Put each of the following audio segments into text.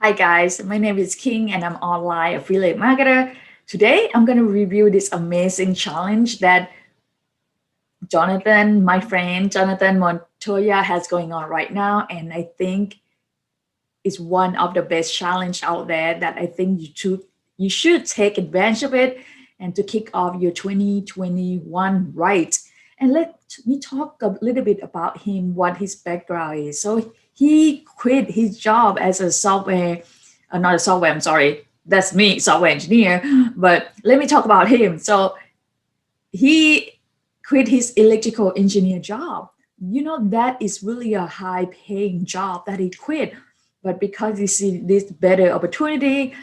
Hi guys, my name is King and I'm online affiliate marketer. Today I'm going to review this amazing challenge that Jonathan, my friend Jonathan Montoya has going on right now, and I think is one of the best challenge out there that I think you should take advantage of it and to kick off your 2021 right. And let me talk a little bit about him, what his background is. So he quit his job as a software, not a software, I'm sorry, that's me, software engineer. But let me talk about him. So he quit his electrical engineer job. That is really a high paying job that he quit, but because he see this better opportunity,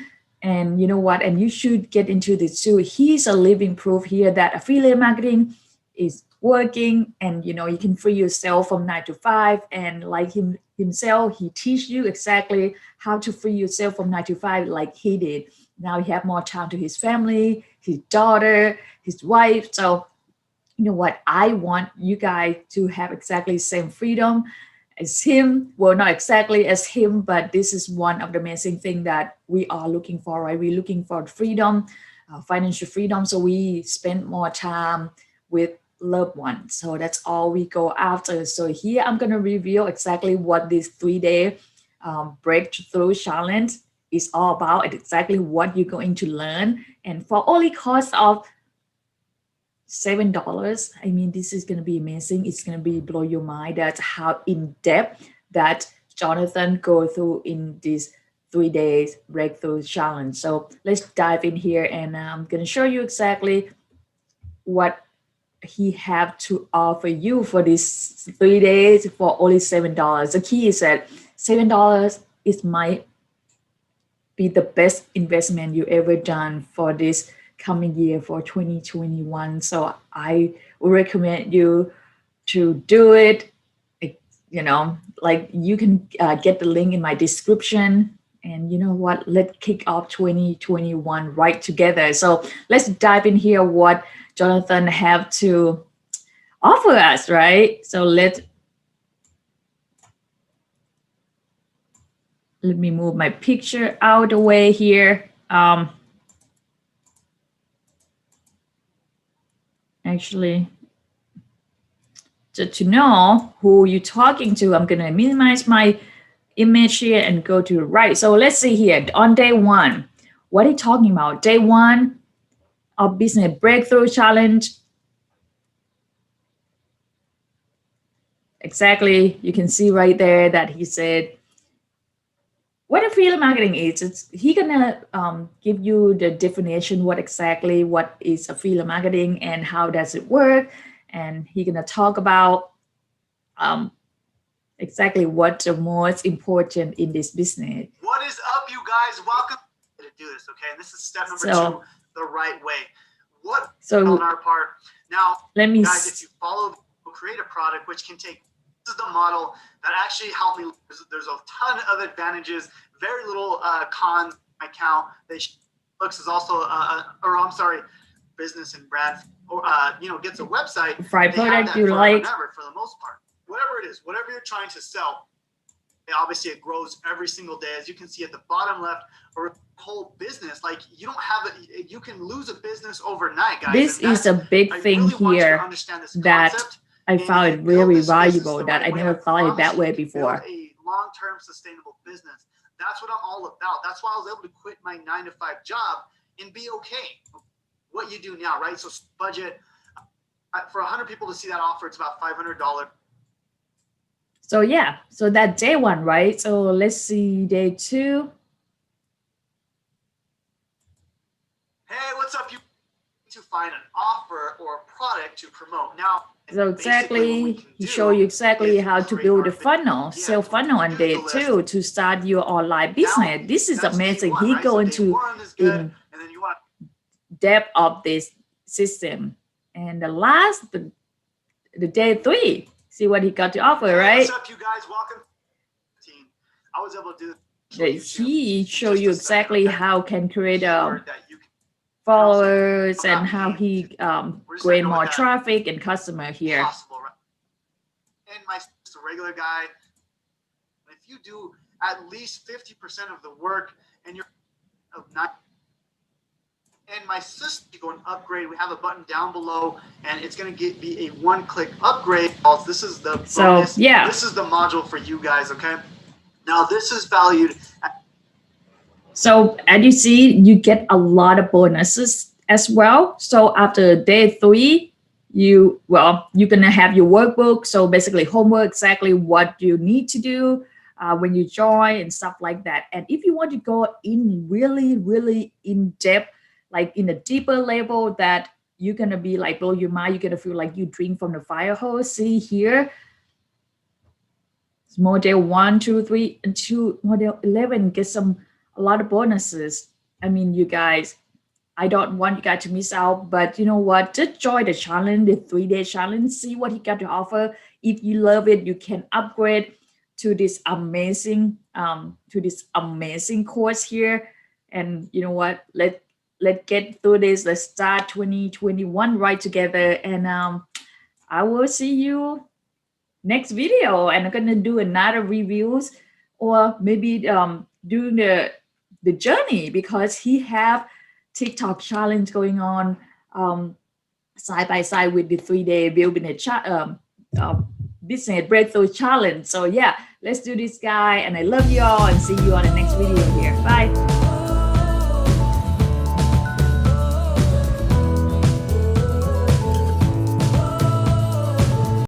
and you know what, and you should get into this too. He's a living proof here that affiliate marketing is working, and you can free yourself from 9 to 5. And like himself, he teach you exactly how to free yourself from 9 to 5 like he did. Now he have more time to his family, his daughter, his wife. So you know what, I want you guys to have exactly the same freedom as him. Well, not exactly as him, but this is one of the amazing thing that we are looking for, right? We're looking for freedom, financial freedom, so we spend more time with loved ones. So that's all we go after. So here I'm going to reveal exactly what this 3 day breakthrough challenge is all about, and exactly what you're going to learn, and for only cost of $7. I mean, this is going to be amazing. It's going to be blow your mind. That's how in depth that Jonathan go through in this 3 days breakthrough challenge. So let's dive in here, and I'm going to show you exactly what he have to offer you for these 3 days for only $7. The key is that $7 is might be the best investment you ever done for this coming year for 2021. So I would recommend you to do it. Like you can get the link in my description. And you know what? Let's kick off 2021 right together. So let's dive in here what Jonathan have to offer us, right? So let me move my picture out of the way here. Actually, to know who you're talking to, I'm going to minimize my image here and go to the right. So let's see here on day one, what are you talking about? Day one of business breakthrough challenge. Exactly, you can see right there that he said what affiliate marketing is. It's he gonna give you the definition what is affiliate marketing and how does it work, and he gonna talk about um, exactly what's the most important in this business. What is up, you guys? Welcome to do this, okay? This is step number two, the right way. What on our part? Now, let me guys, if you follow, create a product which can take, this is the model that actually helped me. There's a ton of advantages, very little con account. Looks is also, business and brand, or gets a website. Fried product you like. For the most part, whatever it is, whatever you're trying to sell. Obviously it grows every single day, as you can see at the bottom left, or whole business. Like you don't have it, you can lose a business overnight, guys. This is a big thing here that I found it really valuable, that I never thought it that way before. A long-term sustainable business. That's what I'm all about. That's why I was able to quit my 9 to 5 job and be okay. What you do now, right? So budget for 100 people to see that offer, it's about $500. So yeah, so that day one, right? So let's see day two. Hey, what's up? You to find an offer or a product to promote. Now, so exactly, he show you exactly how to build a funnel, sales funnel on day two to start your online business. This is amazing. He go into in depth of this system. And the day three, see what he got to offer, right? What's up, you guys? Welcome. I was able to do. He show you exactly how can create followers and how he gain more traffic and customer here. And my regular guy, if you do at least 50% of the work, and you're of 9. And my system, you go and upgrade. We have a button down below, and it's going to be a one-click upgrade. This is the bonus. So yeah. This is the module for you guys, okay? Now, this is valued at. So as you see, you get a lot of bonuses as well. So after day 3, you're gonna have your workbook. So basically homework, exactly what you need to do when you join and stuff like that. And if you want to go in really, really in depth, like in a deeper level that you're gonna be like blow your mind, you're gonna feel like you drink from the fire hose. See here, model 1, 2, 3, and 2, model 11 get a lot of bonuses. I mean, you guys, I don't want you guys to miss out, but you know what? Just join the challenge, the 3-day challenge, see what he got to offer. If you love it, you can upgrade to this amazing course here. And you know what? Let's get through this. Let's start 2021 right together. And I will see you next video, and I'm gonna do another reviews, or maybe doing the journey, because he have TikTok challenge going on side by side with the 3-day building business breakthrough challenge. So yeah, let's do this, guy, and I love you all, and see you on the next video here. Bye.